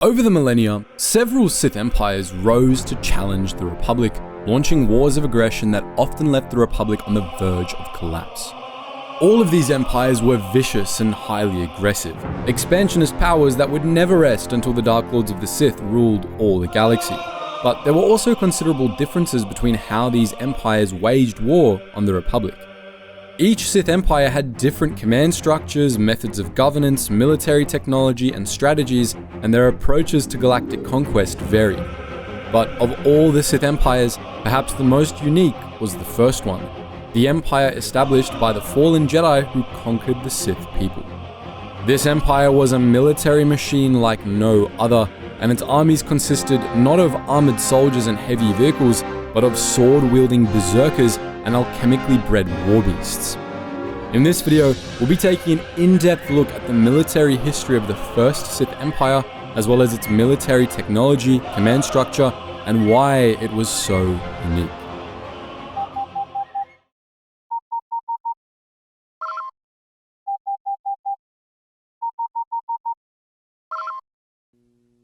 Over the millennia, several Sith empires rose to challenge the Republic, launching wars of aggression that often left the Republic on the verge of collapse. All of these empires were vicious and highly aggressive, expansionist powers that would never rest until the Dark Lords of the Sith ruled all the galaxy. But there were also considerable differences between how these empires waged war on the Republic. Each Sith empire had different command structures, methods of governance, military technology, and strategies, and their approaches to galactic conquest varied. But of all the Sith empires, perhaps the most unique was the first one, the empire established by the fallen Jedi who conquered the Sith people. This empire was a military machine like no other, and its armies consisted not of armored soldiers and heavy vehicles, but of sword-wielding berserkers and alchemically bred warbeasts. In this video, we'll be taking an in-depth look at the military history of the first Sith Empire, as well as its military technology, command structure, and why it was so unique.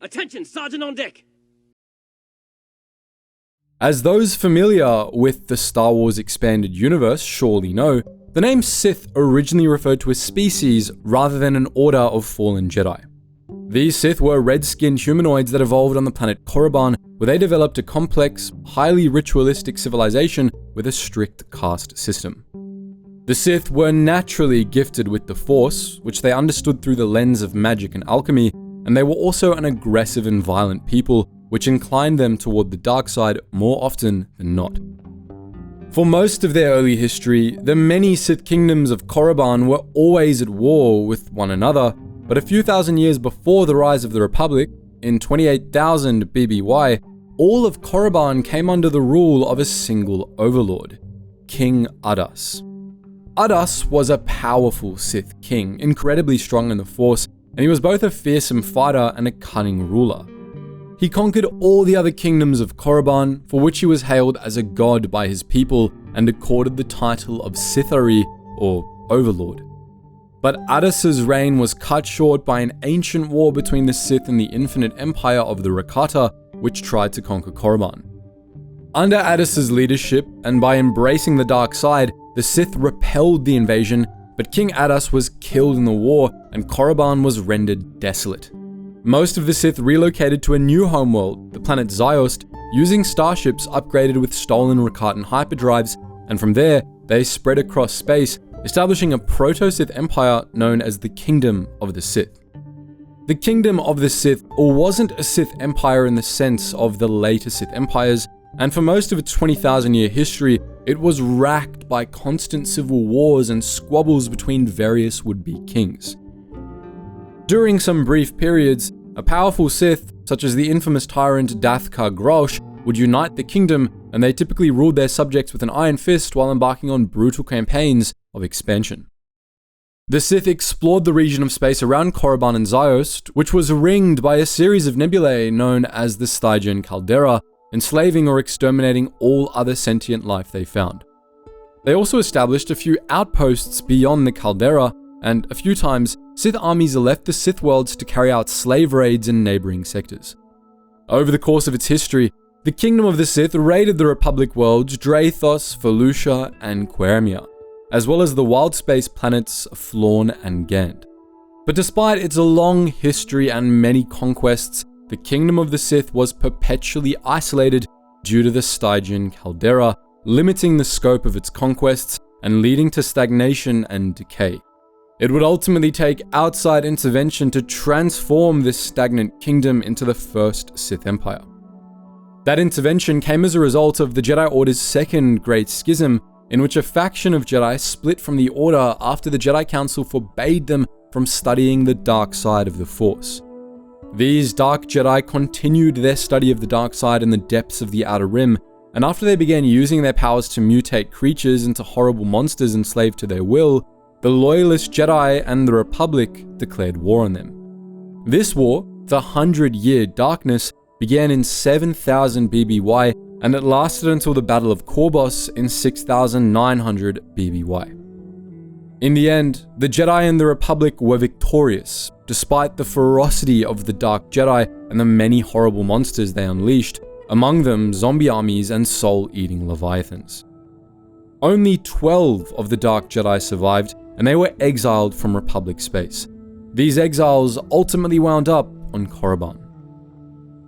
Attention, Sergeant on deck! As those familiar with the Star Wars expanded universe surely know, the name Sith originally referred to a species rather than an order of fallen Jedi. These Sith were red-skinned humanoids that evolved on the planet Korriban, where they developed a complex, highly ritualistic civilization with a strict caste system. The Sith were naturally gifted with the Force, which they understood through the lens of magic and alchemy, and they were also an aggressive and violent people, which inclined them toward the dark side more often than not. For most of their early history, the many Sith kingdoms of Korriban were always at war with one another, but a few thousand years before the rise of the Republic, in 28,000 BBY, all of Korriban came under the rule of a single overlord, King Adas. Adas was a powerful Sith king, incredibly strong in the Force, and he was both a fearsome fighter and a cunning ruler. He conquered all the other kingdoms of Korriban, for which he was hailed as a god by his people and accorded the title of Sithari, or Overlord. But Adas's reign was cut short by an ancient war between the Sith and the Infinite Empire of the Tuk'ata, which tried to conquer Korriban. Under Adas's leadership, and by embracing the dark side, the Sith repelled the invasion, but King Adas was killed in the war, and Korriban was rendered desolate. Most of the Sith relocated to a new homeworld, the planet Ziost, using starships upgraded with stolen Rakatan hyperdrives, and from there, they spread across space, establishing a proto-Sith empire known as the Kingdom of the Sith. The Kingdom of the Sith wasn't a Sith empire in the sense of the later Sith empires, and for most of its 20,000-year history, it was racked by constant civil wars and squabbles between various would-be kings. During some brief periods, a powerful Sith, such as the infamous tyrant Dathka Grosh, would unite the kingdom, and they typically ruled their subjects with an iron fist while embarking on brutal campaigns of expansion. The Sith explored the region of space around Korriban and Ziost, which was ringed by a series of nebulae known as the Stygian Caldera, enslaving or exterminating all other sentient life they found. They also established a few outposts beyond the Caldera, and a few times, Sith armies left the Sith worlds to carry out slave raids in neighboring sectors. Over the course of its history, the Kingdom of the Sith raided the Republic worlds Draethos, Felucia, and Queremia, as well as the wild space planets Florn and Gand. But despite its long history and many conquests, the Kingdom of the Sith was perpetually isolated due to the Stygian Caldera, limiting the scope of its conquests and leading to stagnation and decay. It would ultimately take outside intervention to transform this stagnant kingdom into the first Sith Empire. That intervention came as a result of the Jedi Order's second Great Schism, in which a faction of Jedi split from the Order after the Jedi Council forbade them from studying the dark side of the Force. These Dark Jedi continued their study of the dark side in the depths of the Outer Rim, and after they began using their powers to mutate creatures into horrible monsters enslaved to their will, the Loyalist Jedi and the Republic declared war on them. This war, the 100-Year Darkness, began in 7000 BBY, and it lasted until the Battle of Korbos in 6900 BBY. In the end, the Jedi and the Republic were victorious, despite the ferocity of the Dark Jedi and the many horrible monsters they unleashed, among them zombie armies and soul-eating leviathans. Only 12 of the Dark Jedi survived, and they were exiled from Republic space. These exiles ultimately wound up on Korriban.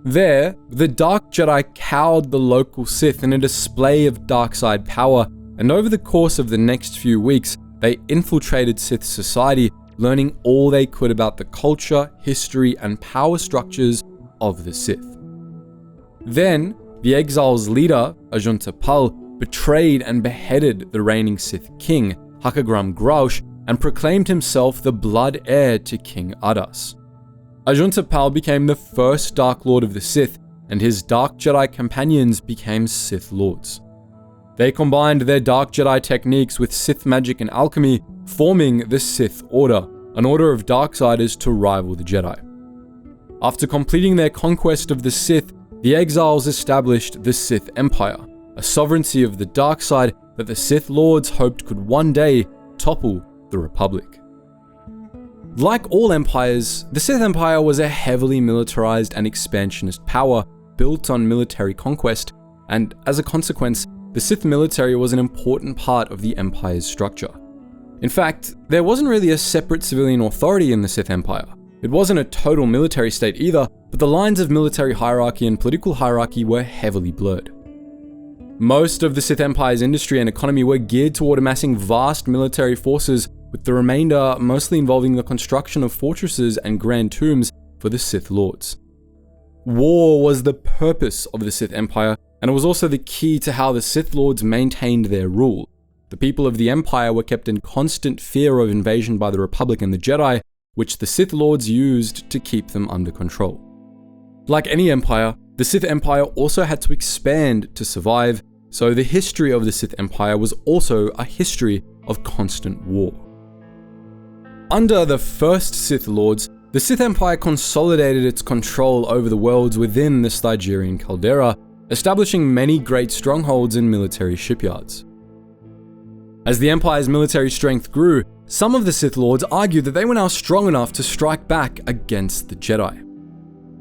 There, the Dark Jedi cowed the local Sith in a display of dark side power, and over the course of the next few weeks, they infiltrated Sith society, learning all they could about the culture, history, and power structures of the Sith. Then, the exiles' leader, Ajunta Pal, betrayed and beheaded the reigning Sith king, Hakagram Graush, and proclaimed himself the blood heir to King Adas. Ajunta Pal became the first Dark Lord of the Sith, and his Dark Jedi companions became Sith Lords. They combined their Dark Jedi techniques with Sith magic and alchemy, forming the Sith Order, an order of Darksiders to rival the Jedi. After completing their conquest of the Sith, the exiles established the Sith Empire, a sovereignty of the dark side that the Sith Lords hoped could one day topple the Republic. Like all empires, the Sith Empire was a heavily militarized and expansionist power built on military conquest, and as a consequence, the Sith military was an important part of the Empire's structure. In fact, there wasn't really a separate civilian authority in the Sith Empire. It wasn't a total military state either, but the lines of military hierarchy and political hierarchy were heavily blurred. Most of the Sith Empire's industry and economy were geared toward amassing vast military forces, with the remainder mostly involving the construction of fortresses and grand tombs for the Sith Lords. War was the purpose of the Sith Empire, and it was also the key to how the Sith Lords maintained their rule. The people of the Empire were kept in constant fear of invasion by the Republic and the Jedi, which the Sith Lords used to keep them under control. Like any empire, the Sith Empire also had to expand to survive, so the history of the Sith Empire was also a history of constant war. Under the first Sith Lords, the Sith Empire consolidated its control over the worlds within the Stygian caldera, establishing many great strongholds and military shipyards. As the Empire's military strength grew, some of the Sith Lords argued that they were now strong enough to strike back against the Jedi.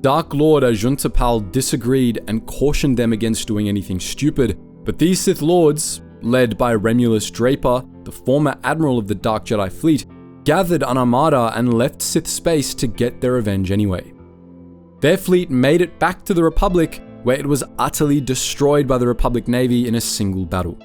Dark Lord Ajunta Pal disagreed and cautioned them against doing anything stupid, but these Sith Lords, led by Remulus Draper, the former admiral of the Dark Jedi fleet, gathered an armada and left Sith space to get their revenge anyway. Their fleet made it back to the Republic, where it was utterly destroyed by the Republic Navy in a single battle.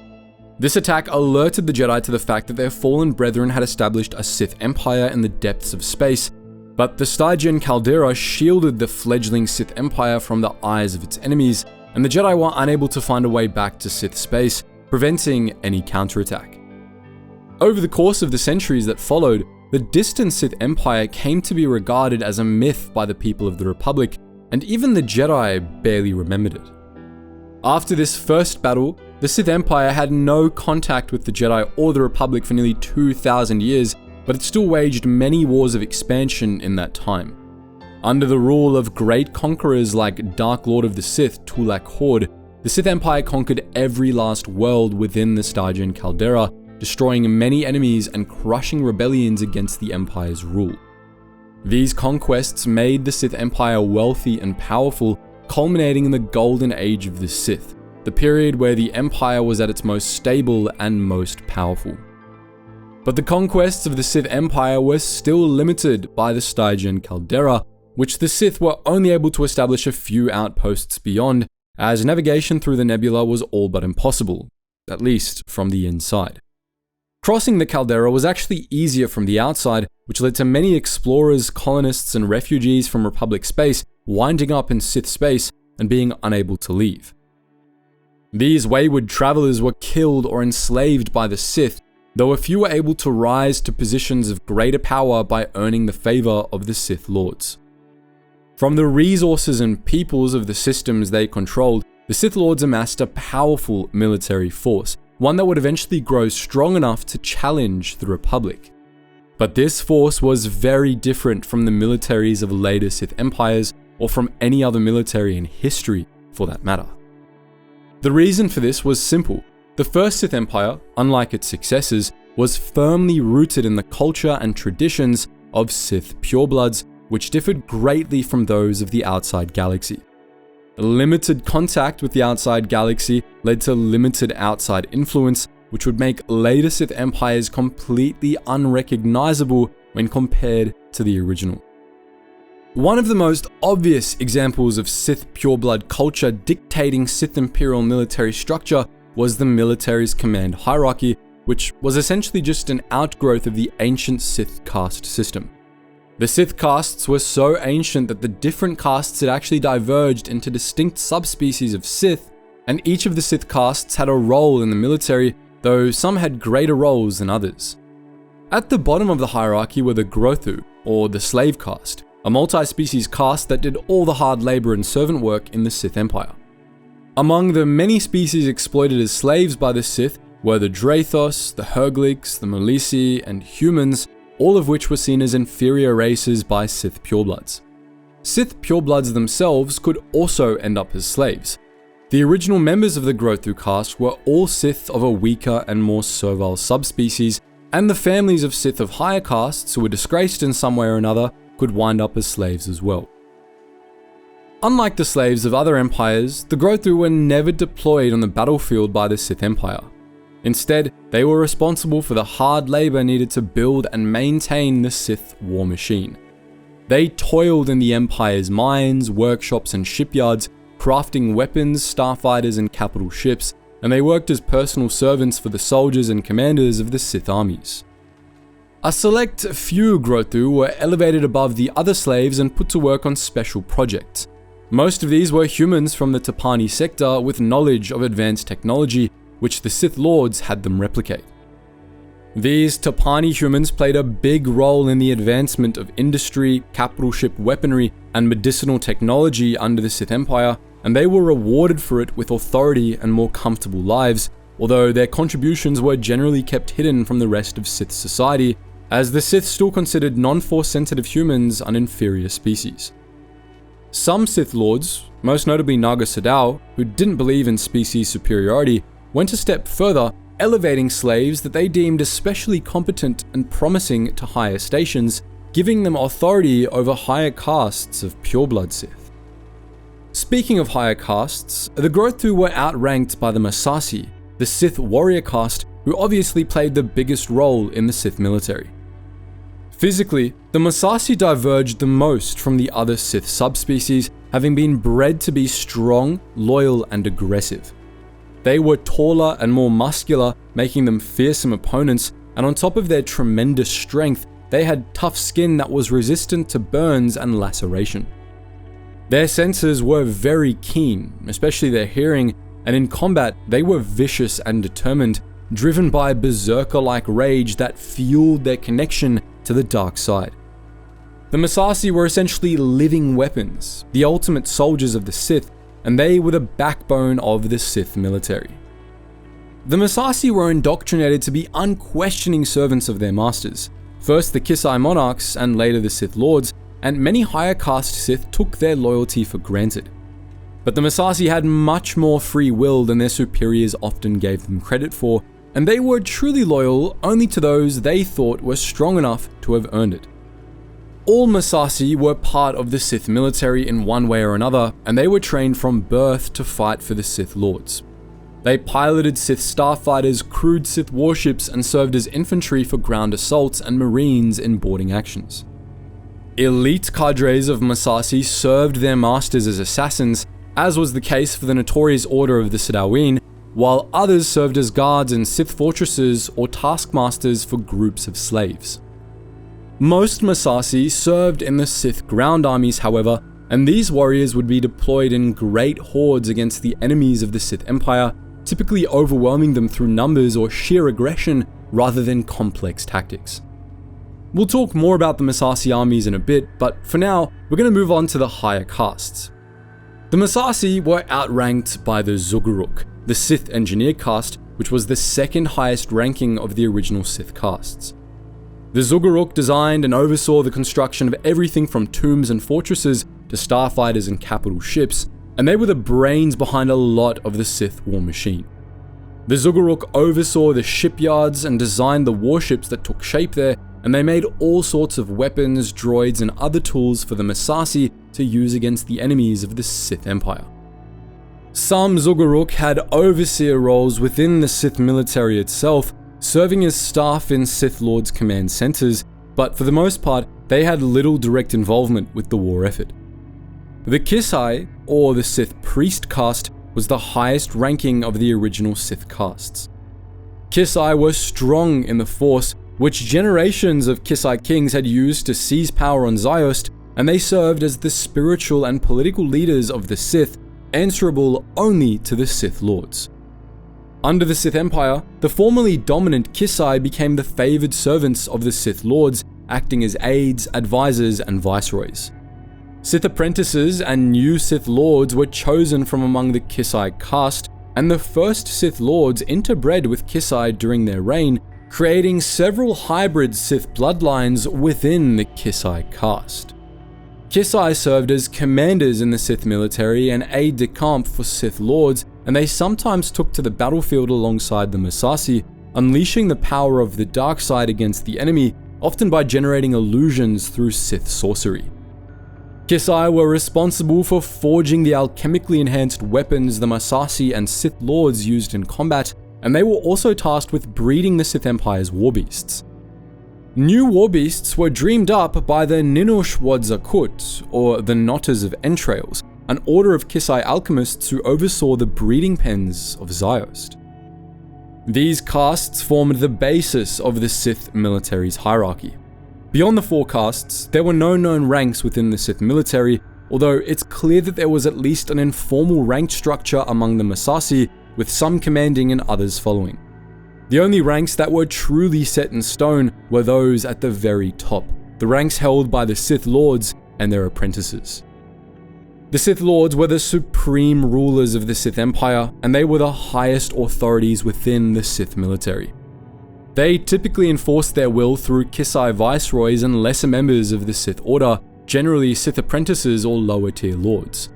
This attack alerted the Jedi to the fact that their fallen brethren had established a Sith Empire in the depths of space, but the Stygian caldera shielded the fledgling Sith Empire from the eyes of its enemies, and the Jedi were unable to find a way back to Sith space, preventing any counterattack. Over the course of the centuries that followed, the distant Sith Empire came to be regarded as a myth by the people of the Republic, and even the Jedi barely remembered it. After this first battle, the Sith Empire had no contact with the Jedi or the Republic for nearly 2,000 years, but it still waged many wars of expansion in that time. Under the rule of great conquerors like Dark Lord of the Sith, Tulak Hord, the Sith Empire conquered every last world within the Stygian caldera, destroying many enemies and crushing rebellions against the Empire's rule. These conquests made the Sith Empire wealthy and powerful, culminating in the Golden Age of the Sith, the period where the Empire was at its most stable and most powerful. But the conquests of the Sith Empire were still limited by the Stygian caldera, which the Sith were only able to establish a few outposts beyond, as navigation through the nebula was all but impossible, at least from the inside. Crossing the caldera was actually easier from the outside, which led to many explorers, colonists, and refugees from Republic space winding up in Sith space and being unable to leave. These wayward travelers were killed or enslaved by the Sith, though a few were able to rise to positions of greater power by earning the favor of the Sith Lords. From the resources and peoples of the systems they controlled, the Sith Lords amassed a powerful military force, one that would eventually grow strong enough to challenge the Republic. But this force was very different from the militaries of later Sith empires, or from any other military in history, for that matter. The reason for this was simple. The first Sith Empire, unlike its successors, was firmly rooted in the culture and traditions of Sith purebloods, which differed greatly from those of the outside galaxy. Limited contact with the outside galaxy led to limited outside influence, which would make later Sith empires completely unrecognizable when compared to the original. One of the most obvious examples of Sith pureblood culture dictating Sith imperial military structure was the military's command hierarchy, which was essentially just an outgrowth of the ancient Sith caste system. The Sith castes were so ancient that the different castes had actually diverged into distinct subspecies of Sith, and each of the Sith castes had a role in the military, though some had greater roles than others. At the bottom of the hierarchy were the Grothu, or the slave caste, a multi-species caste that did all the hard labor and servant work in the Sith Empire. Among the many species exploited as slaves by the Sith were the Draethos, the Hergliks, the Malisi, and humans, all of which were seen as inferior races by Sith purebloods. Sith purebloods themselves could also end up as slaves. The original members of the Grothu caste were all Sith of a weaker and more servile subspecies, and the families of Sith of higher castes who were disgraced in some way or another could wind up as slaves as well. Unlike the slaves of other empires, the Grothu were never deployed on the battlefield by the Sith Empire. Instead, they were responsible for the hard labor needed to build and maintain the Sith war machine. They toiled in the Empire's mines, workshops, and shipyards, crafting weapons, starfighters, and capital ships, and they worked as personal servants for the soldiers and commanders of the Sith armies. A select few Grothu were elevated above the other slaves and put to work on special projects. Most of these were humans from the Tapani sector with knowledge of advanced technology, which the Sith Lords had them replicate. These Tapani humans played a big role in the advancement of industry, capital ship weaponry, and medicinal technology under the Sith Empire, and they were rewarded for it with authority and more comfortable lives, although their contributions were generally kept hidden from the rest of Sith society, as the Sith still considered non-Force sensitive humans an inferior species. Some Sith Lords, most notably Naga Sadow, who didn't believe in species superiority, went a step further, elevating slaves that they deemed especially competent and promising to higher stations, giving them authority over higher castes of pureblood Sith. Speaking of higher castes, the Grothu were outranked by the Massassi, the Sith warrior caste, who obviously played the biggest role in the Sith military. Physically, the Massassi diverged the most from the other Sith subspecies, having been bred to be strong, loyal, and aggressive. They were taller and more muscular, making them fearsome opponents, and on top of their tremendous strength, they had tough skin that was resistant to burns and laceration. Their senses were very keen, especially their hearing, and in combat, they were vicious and determined, driven by berserker-like rage that fueled their connection to the dark side. The Massassi were essentially living weapons, the ultimate soldiers of the Sith, and they were the backbone of the Sith military. The Massassi were indoctrinated to be unquestioning servants of their masters, first the Kisai monarchs and later the Sith Lords, and many higher caste Sith took their loyalty for granted. But the Massassi had much more free will than their superiors often gave them credit for, and they were truly loyal only to those they thought were strong enough to have earned it. All Massassi were part of the Sith military in one way or another, and they were trained from birth to fight for the Sith Lords. They piloted Sith starfighters, crewed Sith warships, and served as infantry for ground assaults and marines in boarding actions. Elite cadres of Massassi served their masters as assassins, as was the case for the notorious Order of the Sidawin, while others served as guards in Sith fortresses or taskmasters for groups of slaves. Most Massassi served in the Sith ground armies, however, and these warriors would be deployed in great hordes against the enemies of the Sith Empire, typically overwhelming them through numbers or sheer aggression rather than complex tactics. We'll talk more about the Massassi armies in a bit, but for now, we're going to move on to the higher castes. The Massassi were outranked by the Zuguruk, the Sith engineer caste, which was the second highest ranking of the original Sith castes. The Zuguruk designed and oversaw the construction of everything from tombs and fortresses to starfighters and capital ships, and they were the brains behind a lot of the Sith war machine. The Zuguruk oversaw the shipyards and designed the warships that took shape there, and they made all sorts of weapons, droids, and other tools for the Massassi to use against the enemies of the Sith Empire. Some Zuguruk had overseer roles within the Sith military itself, serving as staff in Sith Lords' command centers, but for the most part, they had little direct involvement with the war effort. The Kisai, or the Sith priest caste, was the highest ranking of the original Sith castes. Kisai were strong in the Force, which generations of Kisai kings had used to seize power on Ziost, and they served as the spiritual and political leaders of the Sith, answerable only to the Sith Lords. Under the Sith Empire, the formerly dominant Kisai became the favored servants of the Sith Lords, acting as aides, advisors, and viceroys. Sith apprentices and new Sith Lords were chosen from among the Kisai caste, and the first Sith Lords interbred with Kisai during their reign, creating several hybrid Sith bloodlines within the Kisai caste. Kisai served as commanders in the Sith military and aide-de-camp for Sith Lords, and they sometimes took to the battlefield alongside the Massassi, unleashing the power of the dark side against the enemy, often by generating illusions through Sith sorcery. Kisai were responsible for forging the alchemically enhanced weapons the Massassi and Sith Lords used in combat, and they were also tasked with breeding the Sith Empire's warbeasts. New warbeasts were dreamed up by the Ninush Wadzakut, or the Knotters of Entrails, an order of Kisai alchemists who oversaw the breeding pens of Ziost. These castes formed the basis of the Sith military's hierarchy. Beyond the four castes, there were no known ranks within the Sith military, although it's clear that there was at least an informal ranked structure among the Massassi, with some commanding and others following. The only ranks that were truly set in stone were those at the very top, the ranks held by the Sith Lords and their apprentices. The Sith Lords were the supreme rulers of the Sith Empire, and they were the highest authorities within the Sith military. They typically enforced their will through Kisai viceroys and lesser members of the Sith Order, generally Sith apprentices or lower tier lords.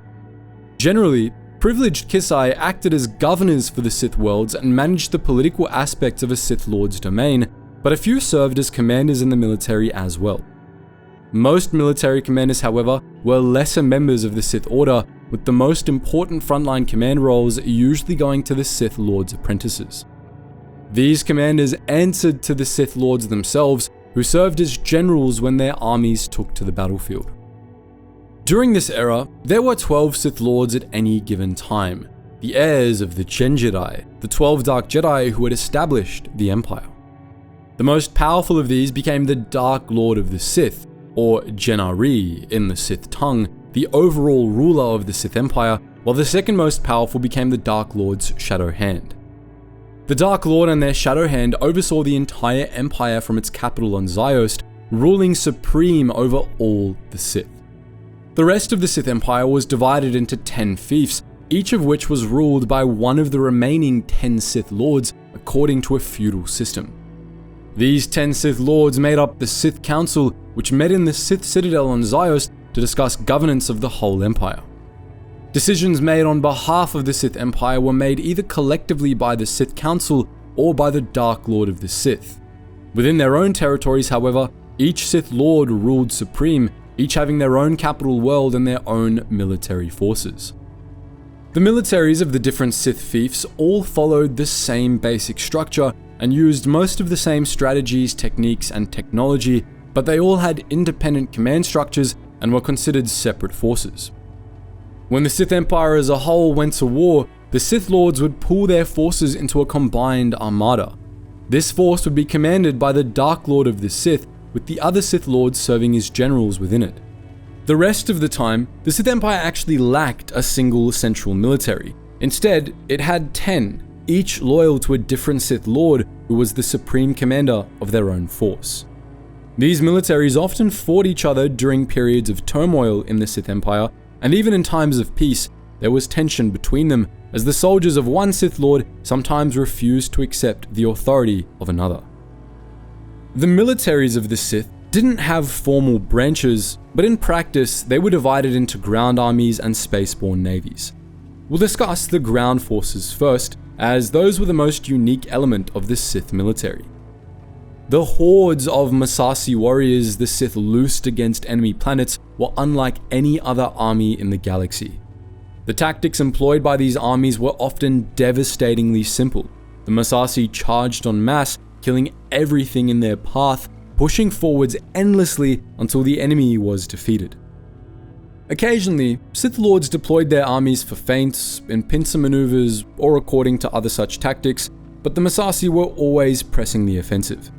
Generally, privileged Kisai acted as governors for the Sith worlds and managed the political aspects of a Sith Lord's domain, but a few served as commanders in the military as well. Most military commanders, however, were lesser members of the Sith Order, with the most important frontline command roles usually going to the Sith Lord's apprentices. These commanders answered to the Sith Lords themselves, who served as generals when their armies took to the battlefield. During this era, there were 12 Sith Lords at any given time, the heirs of the Chen Jedi, the 12 Dark Jedi who had established the Empire. The most powerful of these became the Dark Lord of the Sith, or Genari in the Sith tongue, the overall ruler of the Sith Empire, while the second most powerful became the Dark Lord's Shadow Hand. The Dark Lord and their Shadow Hand oversaw the entire Empire from its capital on Ziost, ruling supreme over all the Sith. The rest of the Sith Empire was divided into 10 fiefs, each of which was ruled by one of the remaining 10 Sith Lords according to a feudal system. These 10 Sith Lords made up the Sith Council, which met in the Sith Citadel on Ziost to discuss governance of the whole Empire. Decisions made on behalf of the Sith Empire were made either collectively by the Sith Council or by the Dark Lord of the Sith. Within their own territories, however, each Sith Lord ruled supreme, each having their own capital world and their own military forces. The militaries of the different Sith fiefs all followed the same basic structure and used most of the same strategies, techniques, and technology, but they all had independent command structures and were considered separate forces. When the Sith Empire as a whole went to war, the Sith Lords would pool their forces into a combined armada. This force would be commanded by the Dark Lord of the Sith, with the other Sith Lords serving as generals within it. The rest of the time, the Sith Empire actually lacked a single central military. Instead, it had 10, each loyal to a different Sith Lord who was the supreme commander of their own force. These militaries often fought each other during periods of turmoil in the Sith Empire, and even in times of peace, there was tension between them, as the soldiers of one Sith Lord sometimes refused to accept the authority of another. The militaries of the Sith didn't have formal branches, but in practice, they were divided into ground armies and spaceborne navies. We'll discuss the ground forces first, as those were the most unique element of the Sith military. The hordes of Massassi warriors the Sith loosed against enemy planets were unlike any other army in the galaxy. The tactics employed by these armies were often devastatingly simple. The Massassi charged en masse, killing everything in their path, pushing forwards endlessly until the enemy was defeated. Occasionally, Sith Lords deployed their armies for feints, in pincer maneuvers, or according to other such tactics, but the Massassi were always pressing the offensive.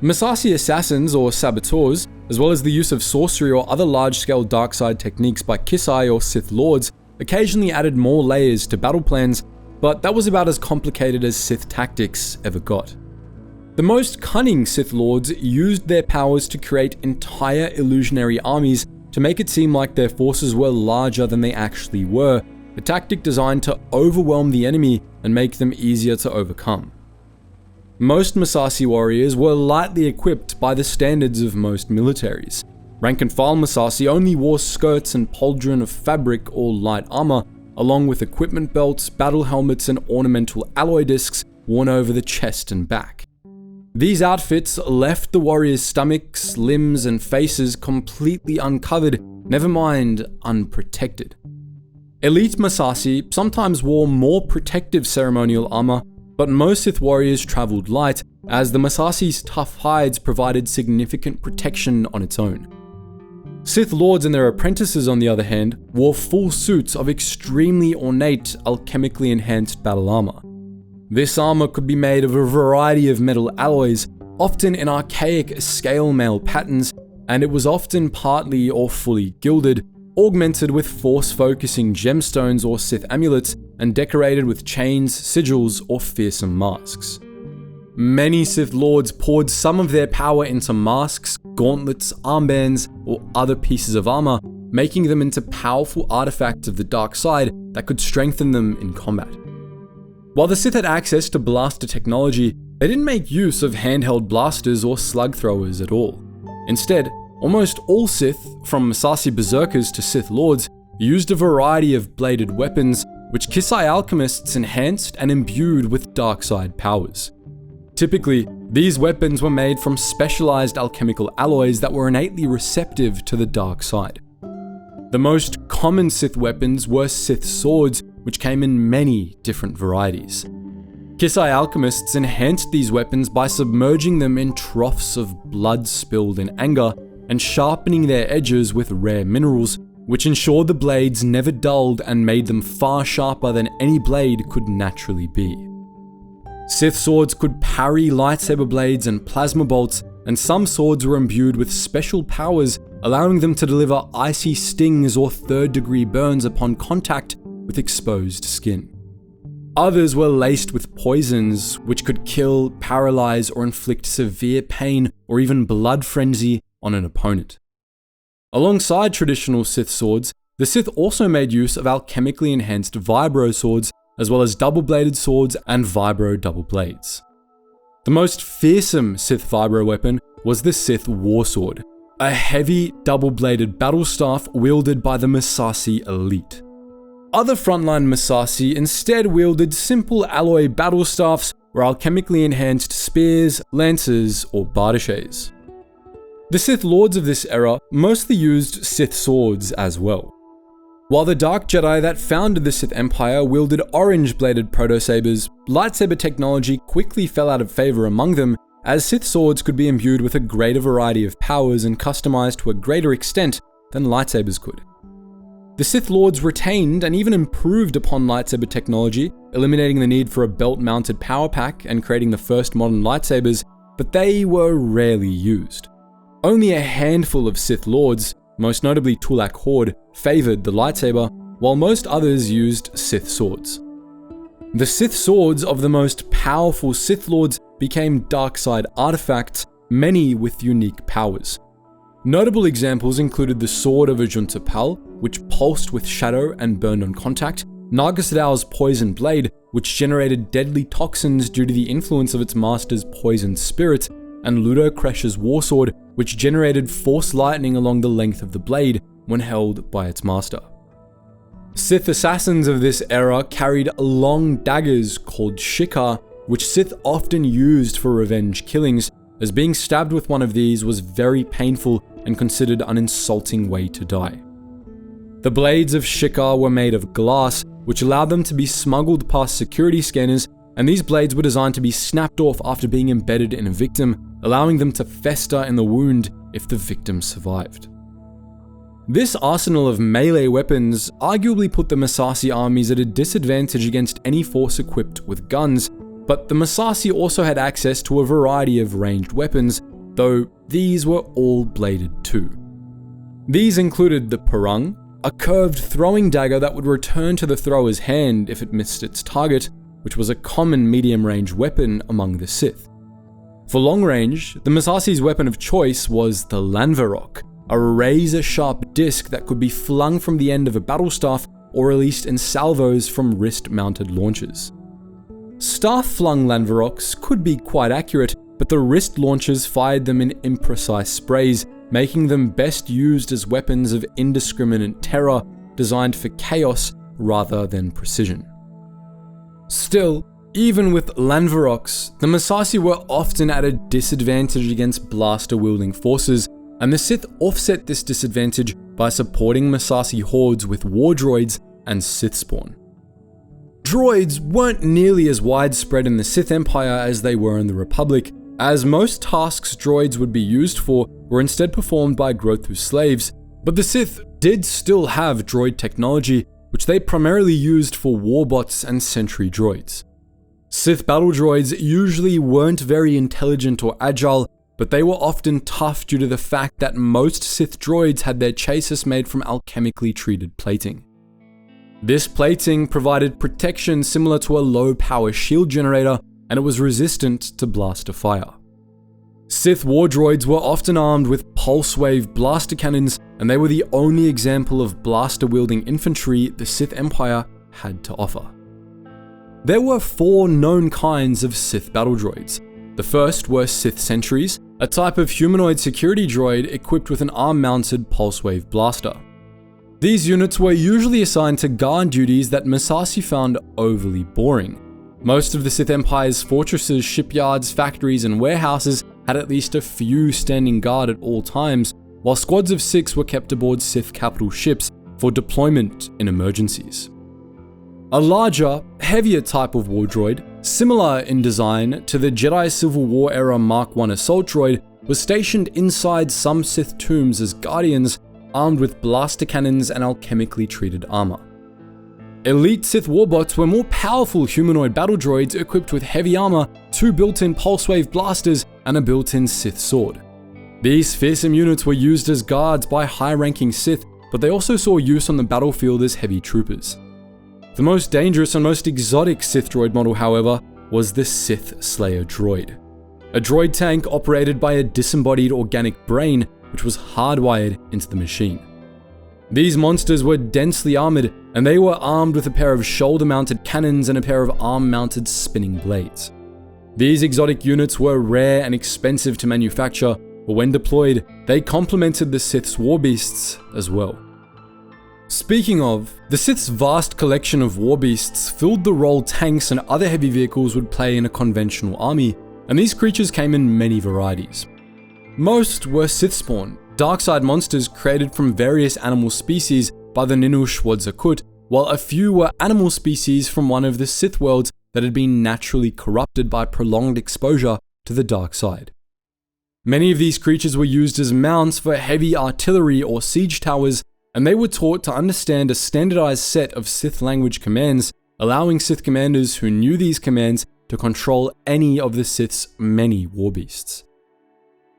Massassi assassins or saboteurs, as well as the use of sorcery or other large-scale dark side techniques by Kisai or Sith Lords, occasionally added more layers to battle plans, but that was about as complicated as Sith tactics ever got. The most cunning Sith Lords used their powers to create entire illusionary armies to make it seem like their forces were larger than they actually were, a tactic designed to overwhelm the enemy and make them easier to overcome. Most Massassi warriors were lightly equipped by the standards of most militaries. Rank-and-file Massassi only wore skirts and pauldron of fabric or light armor, along with equipment belts, battle helmets, and ornamental alloy discs worn over the chest and back. These outfits left the warriors' stomachs, limbs, and faces completely uncovered, never mind unprotected. Elite Massassi sometimes wore more protective ceremonial armor, but most Sith warriors traveled light, as the Massassi's tough hides provided significant protection on its own. Sith Lords and their apprentices, on the other hand, wore full suits of extremely ornate, alchemically enhanced battle armor. This armor could be made of a variety of metal alloys, often in archaic scale mail patterns, and it was often partly or fully gilded, augmented with force-focusing gemstones or Sith amulets, and decorated with chains, sigils, or fearsome masks. Many Sith Lords poured some of their power into masks, gauntlets, armbands, or other pieces of armor, making them into powerful artifacts of the dark side that could strengthen them in combat. While the Sith had access to blaster technology, they didn't make use of handheld blasters or slug throwers at all. Instead, almost all Sith, from Massassi berserkers to Sith Lords, used a variety of bladed weapons, which Kisai alchemists enhanced and imbued with dark side powers. Typically, these weapons were made from specialized alchemical alloys that were innately receptive to the dark side. The most common Sith weapons were Sith swords, which came in many different varieties. Kisai alchemists enhanced these weapons by submerging them in troughs of blood spilled in anger and sharpening their edges with rare minerals, which ensured the blades never dulled and made them far sharper than any blade could naturally be. Sith swords could parry lightsaber blades and plasma bolts, and some swords were imbued with special powers, allowing them to deliver icy stings or third-degree burns upon contact with exposed skin. Others were laced with poisons, which could kill, paralyze, or inflict severe pain or even blood frenzy on an opponent. Alongside traditional Sith swords, the Sith also made use of alchemically enhanced vibro swords, as well as double-bladed swords and vibro double blades. The most fearsome Sith vibro weapon was the Sith Warsword, a heavy, double-bladed battle staff wielded by the Massassi elite. Other frontline Massassi instead wielded simple alloy battle staffs or alchemically enhanced spears, lances, or bardaches. The Sith Lords of this era mostly used Sith swords as well. While the Dark Jedi that founded the Sith Empire wielded orange-bladed proto-sabers, lightsaber technology quickly fell out of favor among them, as Sith swords could be imbued with a greater variety of powers and customized to a greater extent than lightsabers could. The Sith Lords retained and even improved upon lightsaber technology, eliminating the need for a belt-mounted power pack and creating the first modern lightsabers, but they were rarely used. Only a handful of Sith Lords, most notably Tulak Horde, favored the lightsaber, while most others used Sith swords. The Sith swords of the most powerful Sith Lords became dark side artifacts, many with unique powers. Notable examples included the Sword of Ajunta Pal, which pulsed with shadow and burned on contact, Naga Sadow's Poison Blade, which generated deadly toxins due to the influence of its master's poisoned spirit, and Ludo Kresh's Warsword, which generated force lightning along the length of the blade when held by its master. Sith assassins of this era carried long daggers called shikar, which Sith often used for revenge killings, as being stabbed with one of these was very painful and considered an insulting way to die. The blades of Shikar were made of glass, which allowed them to be smuggled past security scanners, and these blades were designed to be snapped off after being embedded in a victim, allowing them to fester in the wound if the victim survived. This arsenal of melee weapons arguably put the Massassi armies at a disadvantage against any force equipped with guns, but the Massassi also had access to a variety of ranged weapons, though these were all bladed too. These included the parang, a curved throwing dagger that would return to the thrower's hand if it missed its target, which was a common medium-range weapon among the Sith. For long range, the Massassi's weapon of choice was the Lanvarok, a razor-sharp disc that could be flung from the end of a battle staff or released in salvos from wrist-mounted launchers. Staff-flung Lanvaroks could be quite accurate, but the wrist launchers fired them in imprecise sprays, making them best used as weapons of indiscriminate terror designed for chaos rather than precision. Still, even with Lanvaroks, the Massassi were often at a disadvantage against blaster-wielding forces, and the Sith offset this disadvantage by supporting Massassi hordes with war droids and Sithspawn. Droids weren't nearly as widespread in the Sith Empire as they were in the Republic, as most tasks droids would be used for were instead performed by Grothu slaves, but the Sith did still have droid technology, which they primarily used for warbots and sentry droids. Sith battle droids usually weren't very intelligent or agile, but they were often tough due to the fact that most Sith droids had their chassis made from alchemically treated plating. This plating provided protection similar to a low-power shield generator, and it was resistant to blaster fire. Sith war droids were often armed with pulse-wave blaster cannons, and they were the only example of blaster-wielding infantry the Sith Empire had to offer. There were 4 known kinds of Sith battle droids. The first were Sith sentries, a type of humanoid security droid equipped with an arm-mounted pulse-wave blaster. These units were usually assigned to guard duties that Massassi found overly boring. Most of the Sith Empire's fortresses, shipyards, factories, and warehouses had at least a few standing guard at all times, while squads of 6 were kept aboard Sith capital ships for deployment in emergencies. A larger, heavier type of war droid, similar in design to the Jedi Civil War era Mark I assault droid, was stationed inside some Sith tombs as guardians, armed with blaster cannons and alchemically treated armor. Elite Sith warbots were more powerful humanoid battle droids equipped with heavy armor, 2 built-in pulse-wave blasters, and a built-in Sith sword. These fearsome units were used as guards by high-ranking Sith, but they also saw use on the battlefield as heavy troopers. The most dangerous and most exotic Sith droid model, however, was the Sith Slayer droid. A droid tank operated by a disembodied organic brain, which was hardwired into the machine. These monsters were densely armored, and they were armed with a pair of shoulder-mounted cannons and a pair of arm-mounted spinning blades. These exotic units were rare and expensive to manufacture, but when deployed, they complemented the Sith's war beasts as well. Speaking of, the Sith's vast collection of war beasts filled the role tanks and other heavy vehicles would play in a conventional army, and these creatures came in many varieties. Most were Sithspawn, dark-side monsters created from various animal species by the Ninu-Shwadzakut, while a few were animal species from one of the Sith worlds that had been naturally corrupted by prolonged exposure to the dark side. Many of these creatures were used as mounts for heavy artillery or siege towers, and they were taught to understand a standardized set of Sith language commands, allowing Sith commanders who knew these commands to control any of the Sith's many warbeasts.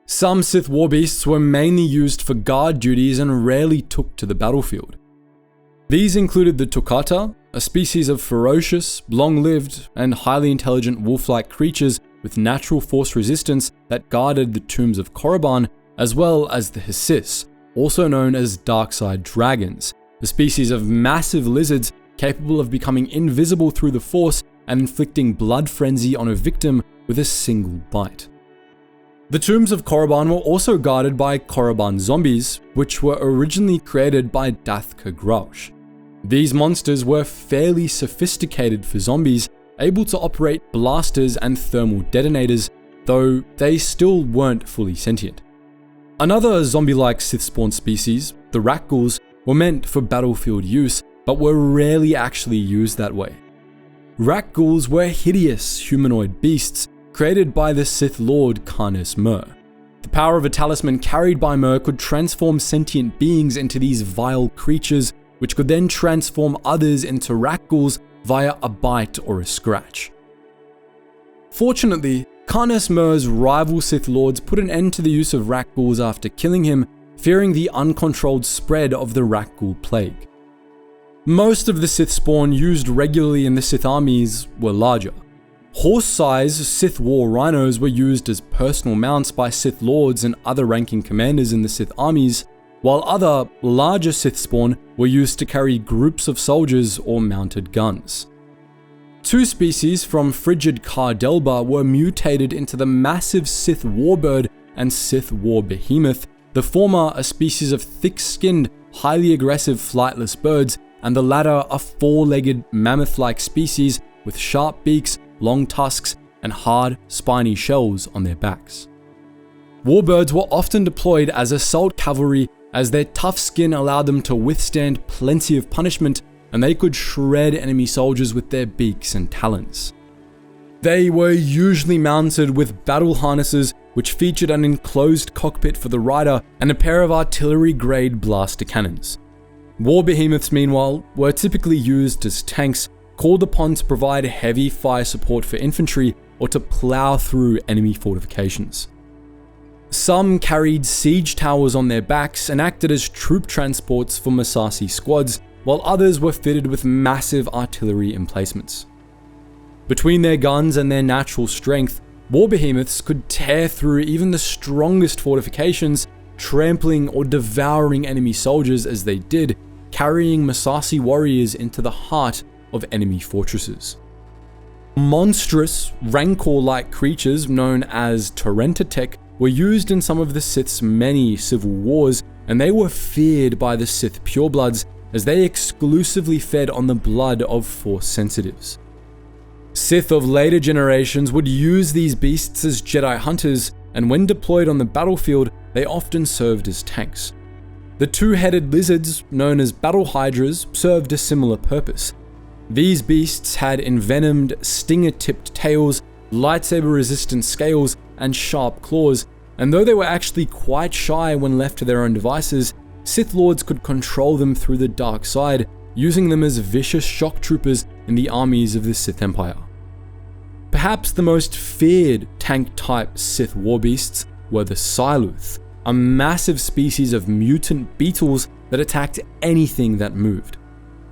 Some Sith warbeasts were mainly used for guard duties and rarely took to the battlefield. These included the Tuk'ata, a species of ferocious, long-lived, and highly intelligent wolf-like creatures with natural force resistance that guarded the tombs of Korriban, as well as the Hissis, also known as dark-side dragons, a species of massive lizards capable of becoming invisible through the Force and inflicting blood frenzy on a victim with a single bite. The tombs of Korriban were also guarded by Korriban zombies, which were originally created by Dathka Graush. These monsters were fairly sophisticated for zombies, able to operate blasters and thermal detonators, though they still weren't fully sentient. Another zombie-like Sithspawn species, the Rakghouls, were meant for battlefield use, but were rarely actually used that way. Rakghouls were hideous humanoid beasts created by the Sith Lord Caste Mer. The power of a talisman carried by Mer could transform sentient beings into these vile creatures, which could then transform others into Rakghouls via a bite or a scratch. Fortunately, Caste Mer's rival Sith Lords put an end to the use of Rakghouls after killing him, fearing the uncontrolled spread of the Rakghoul plague. Most of the Sith spawn used regularly in the Sith armies were larger. Horse-sized Sith war rhinos were used as personal mounts by Sith Lords and other ranking commanders in the Sith armies, while other, larger Sith spawn were used to carry groups of soldiers or mounted guns. Two species from frigid Cardelba were mutated into the massive Sith warbird and Sith war behemoth, the former a species of thick-skinned, highly aggressive flightless birds, and the latter a four-legged mammoth-like species with sharp beaks, long tusks, and hard, spiny shells on their backs. Warbirds were often deployed as assault cavalry, as their tough skin allowed them to withstand plenty of punishment, and they could shred enemy soldiers with their beaks and talons. They were usually mounted with battle harnesses, which featured an enclosed cockpit for the rider and a pair of artillery-grade blaster cannons. War behemoths, meanwhile, were typically used as tanks, called upon to provide heavy fire support for infantry or to plow through enemy fortifications. Some carried siege towers on their backs and acted as troop transports for Massassi squads, while others were fitted with massive artillery emplacements. Between their guns and their natural strength, war behemoths could tear through even the strongest fortifications, trampling or devouring enemy soldiers as they did, carrying Massassi warriors into the heart of enemy fortresses. Monstrous, rancor-like creatures known as Tarentatech were used in some of the Sith's many civil wars, and they were feared by the Sith purebloods as they exclusively fed on the blood of Force sensitives. Sith of later generations would use these beasts as Jedi hunters, and when deployed on the battlefield, they often served as tanks. The two-headed lizards, known as battle hydras, served a similar purpose. These beasts had envenomed, stinger-tipped tails, lightsaber-resistant scales, and sharp claws, and though they were actually quite shy when left to their own devices, Sith Lords could control them through the dark side, using them as vicious shock troopers in the armies of the Sith Empire. Perhaps the most feared tank-type Sith warbeasts were the Siluth, a massive species of mutant beetles that attacked anything that moved.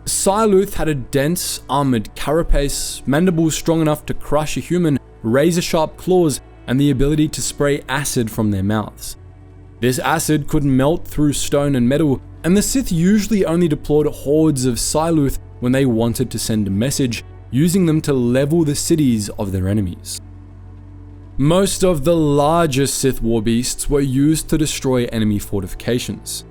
Siluth had a dense, armored carapace, mandibles strong enough to crush a human, razor-sharp claws, and the ability to spray acid from their mouths. This acid could melt through stone and metal, and the Sith usually only deployed hordes of Siluth when they wanted to send a message, using them to level the cities of their enemies. Most of the largest Sith warbeasts were used to destroy enemy fortifications.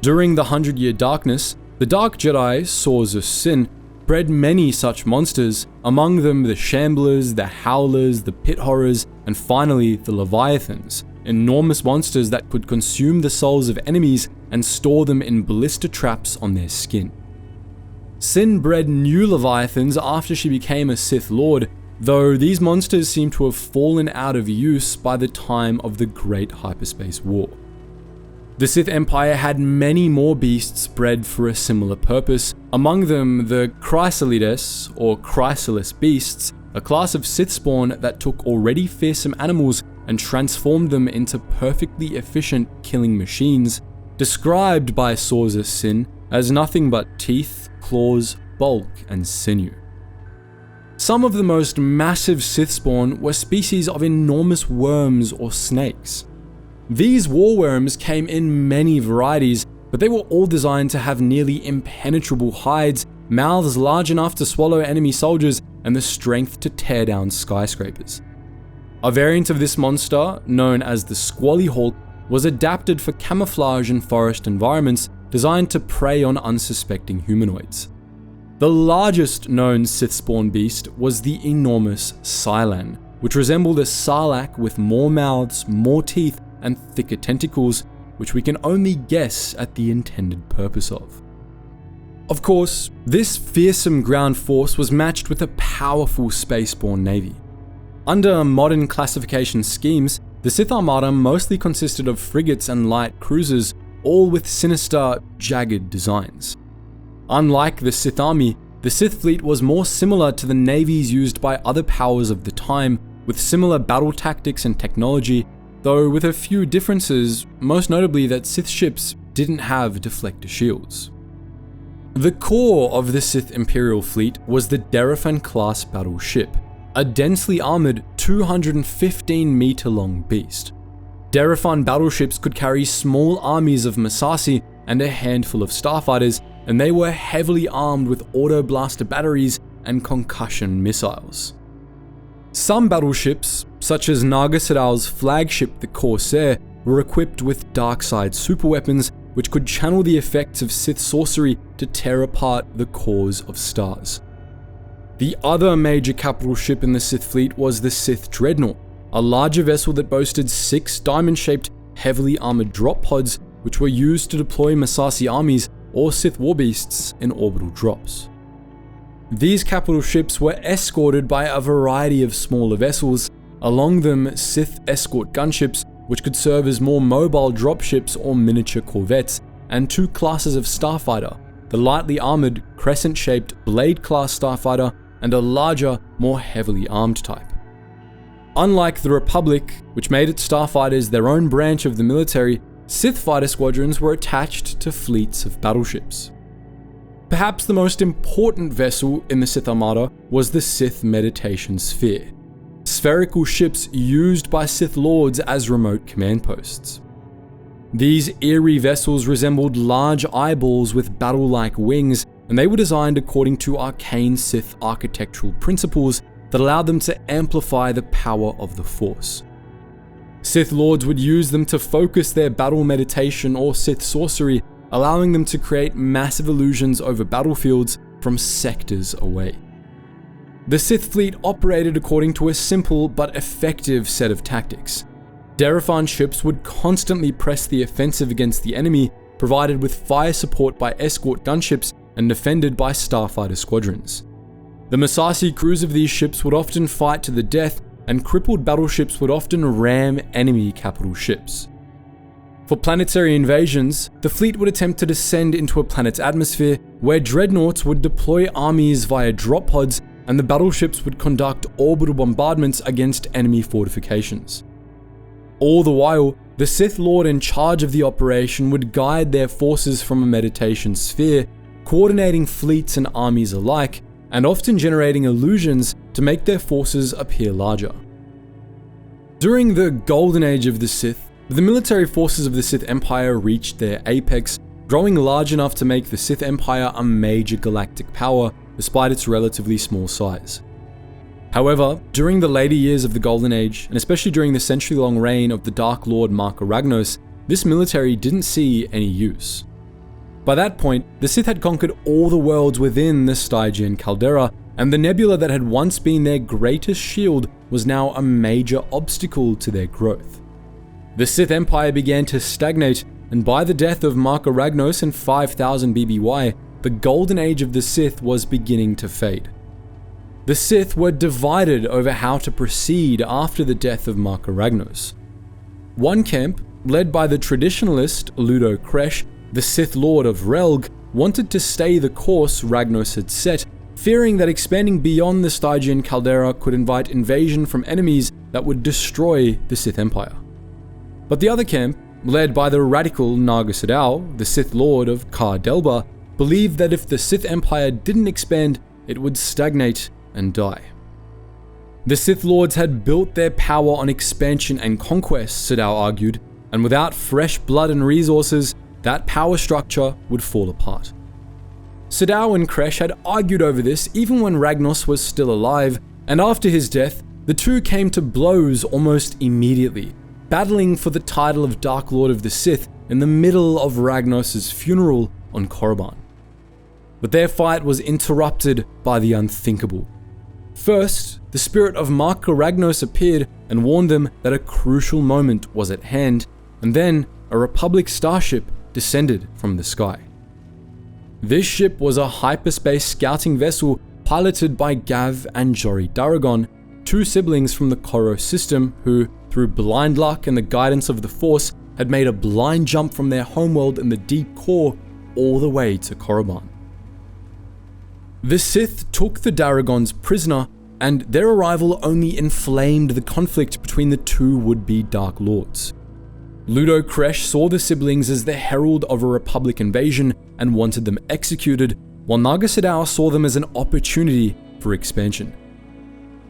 During the 100-Year Darkness, the Dark Jedi, Sorcerer's Sin, bred many such monsters, among them the Shamblers, the Howlers, the Pit Horrors, and finally the Leviathans, enormous monsters that could consume the souls of enemies and store them in blister traps on their skin. Sin bred new Leviathans after she became a Sith Lord, though these monsters seem to have fallen out of use by the time of the Great Hyperspace War. The Sith Empire had many more beasts bred for a similar purpose, among them the Chrysalides, or Chrysalis beasts, a class of Sith spawn that took already fearsome animals and transformed them into perfectly efficient killing machines, described by Sorcerer's Sin as nothing but teeth, claws, bulk, and sinew. Some of the most massive Sith spawn were species of enormous worms or snakes. These warworms came in many varieties, but they were all designed to have nearly impenetrable hides, mouths large enough to swallow enemy soldiers, and the strength to tear down skyscrapers. A variant of this monster, known as the Squally Hawk, was adapted for camouflage in forest environments, designed to prey on unsuspecting humanoids. The largest known Sith spawn beast was the enormous Cylon, which resembled a sarlacc with more mouths, more teeth, and thicker tentacles, which we can only guess at the intended purpose of. Of course, this fearsome ground force was matched with a powerful spaceborne navy. Under modern classification schemes, the Sith Armada mostly consisted of frigates and light cruisers, all with sinister, jagged designs. Unlike the Sith Army, the Sith fleet was more similar to the navies used by other powers of the time, with similar battle tactics and technology, though with a few differences, most notably that Sith ships didn't have deflector shields. The core of the Sith Imperial fleet was the Derriphan-class battleship, a densely armored 215-meter-long beast. Derriphan battleships could carry small armies of Massassi and a handful of starfighters, and they were heavily armed with auto-blaster batteries and concussion missiles. Some battleships, such as Naga Sadow's flagship the Corsair, were equipped with dark-side superweapons which could channel the effects of Sith sorcery to tear apart the cores of stars. The other major capital ship in the Sith fleet was the Sith Dreadnought, a larger vessel that boasted 6 diamond-shaped, heavily armored drop pods which were used to deploy Massassi Armies or Sith warbeasts in orbital drops. These capital ships were escorted by a variety of smaller vessels, along them Sith escort gunships which could serve as more mobile dropships or miniature corvettes, and 2 classes of starfighter, the lightly armored crescent-shaped Blade-class starfighter and a larger, more heavily armed type. Unlike the Republic, which made its starfighters their own branch of the military, Sith fighter squadrons were attached to fleets of battleships. Perhaps the most important vessel in the Sith Armada was the Sith Meditation Sphere, spherical ships used by Sith Lords as remote command posts. These eerie vessels resembled large eyeballs with battle-like wings, and they were designed according to arcane Sith architectural principles that allowed them to amplify the power of the Force. Sith Lords would use them to focus their battle meditation or Sith sorcery, allowing them to create massive illusions over battlefields from sectors away. The Sith fleet operated according to a simple but effective set of tactics. Derriphan ships would constantly press the offensive against the enemy, provided with fire support by escort gunships and defended by starfighter squadrons. The Massassi crews of these ships would often fight to the death, and crippled battleships would often ram enemy capital ships. For planetary invasions, the fleet would attempt to descend into a planet's atmosphere, where dreadnoughts would deploy armies via drop pods, and the battleships would conduct orbital bombardments against enemy fortifications. All the while, the Sith Lord in charge of the operation would guide their forces from a meditation sphere, coordinating fleets and armies alike, and often generating illusions to make their forces appear larger. During the Golden Age of the Sith, the military forces of the Sith Empire reached their apex, growing large enough to make the Sith Empire a major galactic power despite its relatively small size. However, during the later years of the Golden Age, and especially during the century-long reign of the Dark Lord Marka Ragnos, this military didn't see any use. By that point, the Sith had conquered all the worlds within the Stygian caldera, and the nebula that had once been their greatest shield was now a major obstacle to their growth. The Sith Empire began to stagnate, and by the death of Marka Ragnos in 5000 BBY, the Golden Age of the Sith was beginning to fade. The Sith were divided over how to proceed after the death of Marka Ragnos. One camp, led by the traditionalist Ludo Kresh, the Sith Lord of Relg, wanted to stay the course Ragnos had set, fearing that expanding beyond the Stygian caldera could invite invasion from enemies that would destroy the Sith Empire. But the other camp, led by the radical Naga Sadow, the Sith Lord of Kar Delba, believed that if the Sith Empire didn't expand, it would stagnate and die. The Sith Lords had built their power on expansion and conquest, Sadow argued, and without fresh blood and resources, that power structure would fall apart. Sadow and Kresh had argued over this even when Ragnos was still alive, and after his death, the two came to blows almost immediately, battling for the title of Dark Lord of the Sith in the middle of Ragnos' funeral on Korriban. But their fight was interrupted by the unthinkable. First, the spirit of Mark Ragnos appeared and warned them that a crucial moment was at hand, and then a Republic starship descended from the sky. This ship was a hyperspace scouting vessel piloted by Gav and Jory Daragon, two siblings from the Koros system who, through blind luck and the guidance of the Force, had made a blind jump from their homeworld in the deep core all the way to Korriban. The Sith took the Daragons prisoner, and their arrival only inflamed the conflict between the two would-be Dark Lords. Ludo Kresh saw the siblings as the herald of a Republic invasion and wanted them executed, while Naga Sadow saw them as an opportunity for expansion.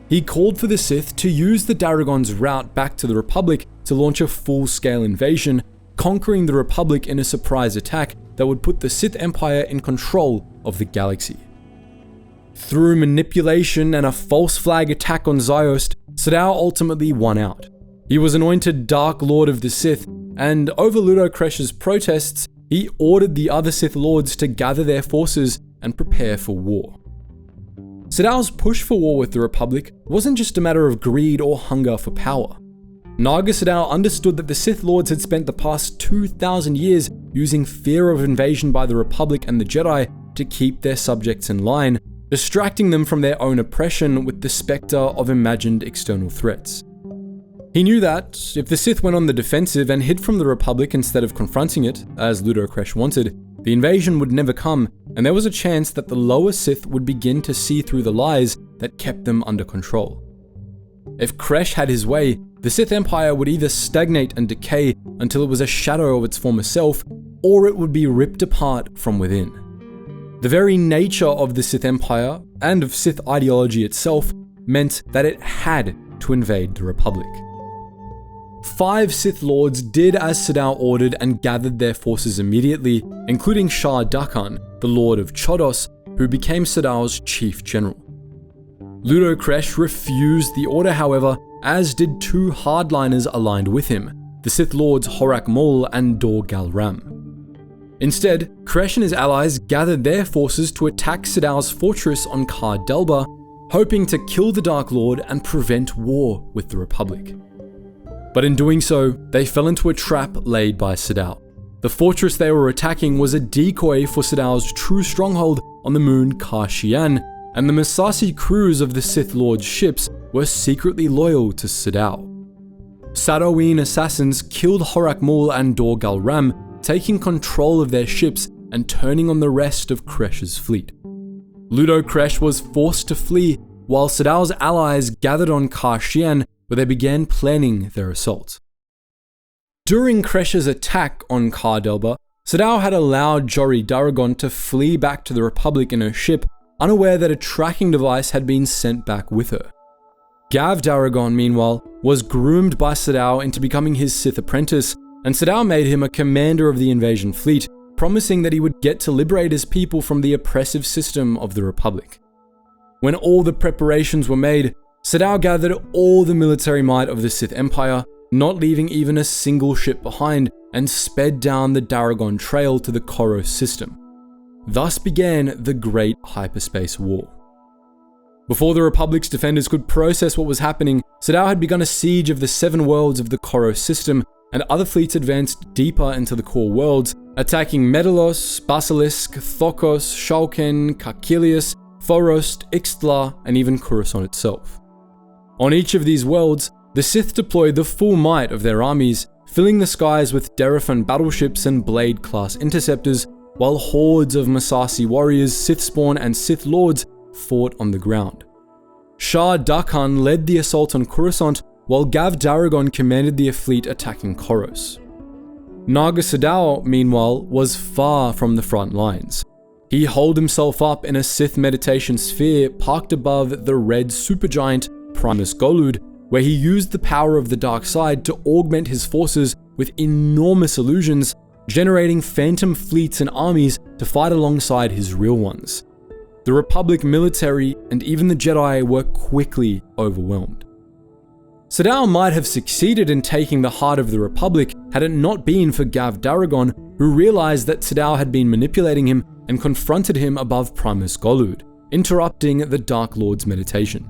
He called for the Sith to use the Daragons' route back to the Republic to launch a full-scale invasion, conquering the Republic in a surprise attack that would put the Sith Empire in control of the galaxy. Through manipulation and a false flag attack on Ziost, Sadow ultimately won out. He was anointed Dark Lord of the Sith, and over Ludo Kresh's protests, he ordered the other Sith Lords to gather their forces and prepare for war. Sadow's push for war with the Republic wasn't just a matter of greed or hunger for power. Naga Sadow understood that the Sith Lords had spent the past 2,000 years using fear of invasion by the Republic and the Jedi to keep their subjects in line, distracting them from their own oppression with the specter of imagined external threats. He knew that, if the Sith went on the defensive and hid from the Republic instead of confronting it, as Ludo Kresh wanted, the invasion would never come, and there was a chance that the lower Sith would begin to see through the lies that kept them under control. If Kresh had his way, the Sith Empire would either stagnate and decay until it was a shadow of its former self, or it would be ripped apart from within. The very nature of the Sith Empire, and of Sith ideology itself, meant that it had to invade the Republic. 5 Sith Lords did as Sadow ordered and gathered their forces immediately, including Shah Dukhan, the Lord of Chodos, who became Sadow's chief general. Ludo Kresh refused the order, however, as did 2 hardliners aligned with him, the Sith Lords Horak Mul and Dor Galram. Instead, Kresh and his allies gathered their forces to attack Sadow's fortress on Kar Delba, hoping to kill the Dark Lord and prevent war with the Republic. But in doing so, they fell into a trap laid by Sadow. The fortress they were attacking was a decoy for Sadow's true stronghold on the moon Kashyyyk, and the Massassi crews of the Sith Lord's ships were secretly loyal to Sadow. Sadoween assassins killed Horak Mul and Dor Galram, taking control of their ships and turning on the rest of Kresh's fleet. Ludo Kresh was forced to flee, while Sadow's allies gathered on Kashyyyk, where they began planning their assault. During Kresh's attack on Kar Delba, Sadow had allowed Jory Daragon to flee back to the Republic in her ship, unaware that a tracking device had been sent back with her. Gav Daragon, meanwhile, was groomed by Sadow into becoming his Sith apprentice, and Sadow made him a commander of the invasion fleet, promising that he would get to liberate his people from the oppressive system of the Republic. When all the preparations were made, Sadow gathered all the military might of the Sith Empire, not leaving even a single ship behind, and sped down the Daragon Trail to the Koros system. Thus began the Great Hyperspace War. Before the Republic's defenders could process what was happening, Sadow had begun a siege of the 7 worlds of the Koros system, and other fleets advanced deeper into the core worlds, attacking Medalos, Basilisk, Thokos, Shulken, Kakilius, Forost, Ixtla, and even Coruscant itself. On each of these worlds, the Sith deployed the full might of their armies, filling the skies with Derriphan battleships and Blade-class interceptors, while hordes of Massassi warriors, Sithspawn, and Sith Lords fought on the ground. Shah Dukhan led the assault on Coruscant, while Gav Daragon commanded the fleet attacking Koros. Naga Sadow, meanwhile, was far from the front lines. He holed himself up in a Sith meditation sphere parked above the red supergiant Primus Golud, where he used the power of the dark side to augment his forces with enormous illusions, generating phantom fleets and armies to fight alongside his real ones. The Republic military and even the Jedi were quickly overwhelmed. Sadow might have succeeded in taking the heart of the Republic had it not been for Gav Daragon, who realized that Sadow had been manipulating him and confronted him above Primus Golud, interrupting the Dark Lord's meditation.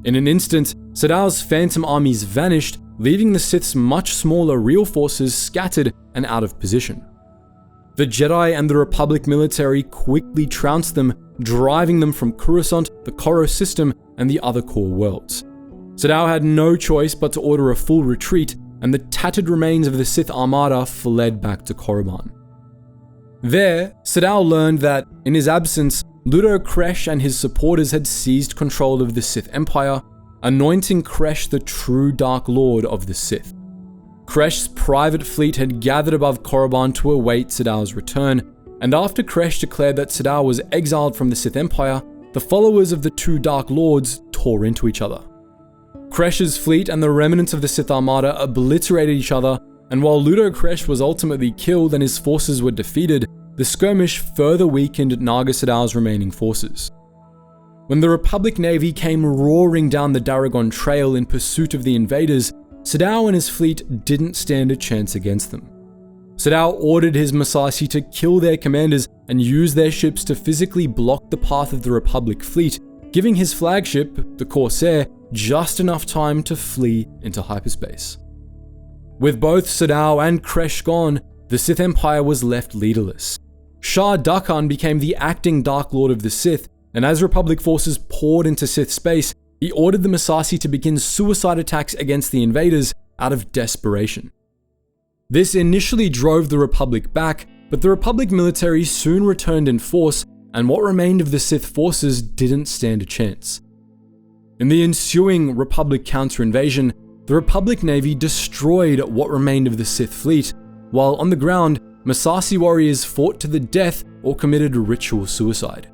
In an instant, Sadau's phantom armies vanished, leaving the Sith's much smaller real forces scattered and out of position. The Jedi and the Republic military quickly trounced them, driving them from Coruscant, the Koro system, and the other core worlds. Sadau had no choice but to order a full retreat, and the tattered remains of the Sith Armada fled back to Korriban. There, Sadau learned that, in his absence, Ludo Kresh and his supporters had seized control of the Sith Empire, anointing Kresh the true Dark Lord of the Sith. Kresh's private fleet had gathered above Korriban to await Sadau's return, and after Kresh declared that Sadau was exiled from the Sith Empire, the followers of the two Dark Lords tore into each other. Kresh's fleet and the remnants of the Sith Armada obliterated each other, and while Ludo Kresh was ultimately killed and his forces were defeated, the skirmish further weakened Naga Sadau's remaining forces. When the Republic Navy came roaring down the Daragon Trail in pursuit of the invaders, Sadau and his fleet didn't stand a chance against them. Sadau ordered his Massassi to kill their commanders and use their ships to physically block the path of the Republic fleet, giving his flagship, the Corsair, just enough time to flee into hyperspace. With both Sadau and Kresh gone, the Sith Empire was left leaderless. Shah Dukhan became the acting Dark Lord of the Sith, and as Republic forces poured into Sith space, he ordered the Massassi to begin suicide attacks against the invaders out of desperation. This initially drove the Republic back, but the Republic military soon returned in force, and what remained of the Sith forces didn't stand a chance. In the ensuing Republic counter-invasion, the Republic Navy destroyed what remained of the Sith fleet, while on the ground, Massassi warriors fought to the death or committed ritual suicide.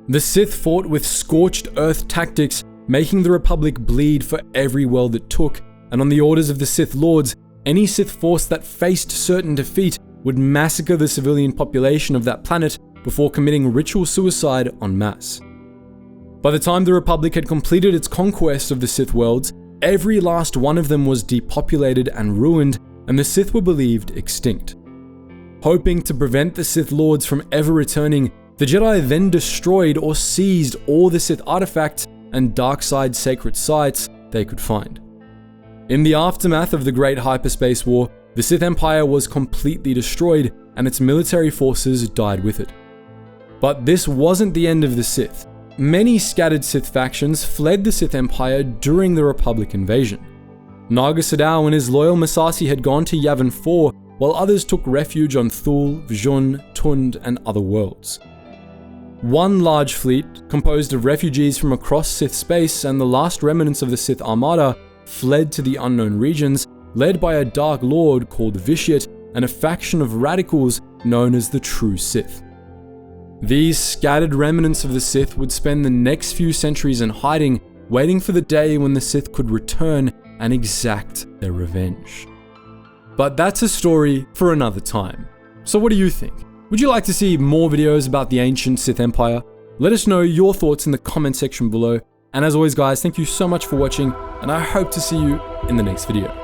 The Sith fought with scorched earth tactics, making the Republic bleed for every world it took, and on the orders of the Sith Lords, any Sith force that faced certain defeat would massacre the civilian population of that planet before committing ritual suicide en masse. By the time the Republic had completed its conquest of the Sith worlds, every last one of them was depopulated and ruined, and the Sith were believed extinct. Hoping to prevent the Sith Lords from ever returning, the Jedi then destroyed or seized all the Sith artifacts and dark side sacred sites they could find. In the aftermath of the Great Hyperspace War, the Sith Empire was completely destroyed and its military forces died with it. But this wasn't the end of the Sith. Many scattered Sith factions fled the Sith Empire during the Republic invasion. Naga Sadau and his loyal Massassi had gone to Yavin 4, while others took refuge on Thul, Vjun, Tund, and other worlds. One large fleet, composed of refugees from across Sith space and the last remnants of the Sith Armada, fled to the unknown regions, led by a Dark Lord called Vitiate and a faction of radicals known as the True Sith. These scattered remnants of the Sith would spend the next few centuries in hiding, waiting for the day when the Sith could return and exact their revenge. But that's a story for another time. So what do you think? Would you like to see more videos about the ancient Sith Empire? Let us know your thoughts in the comment section below. And as always guys, thank you so much for watching, and I hope to see you in the next video.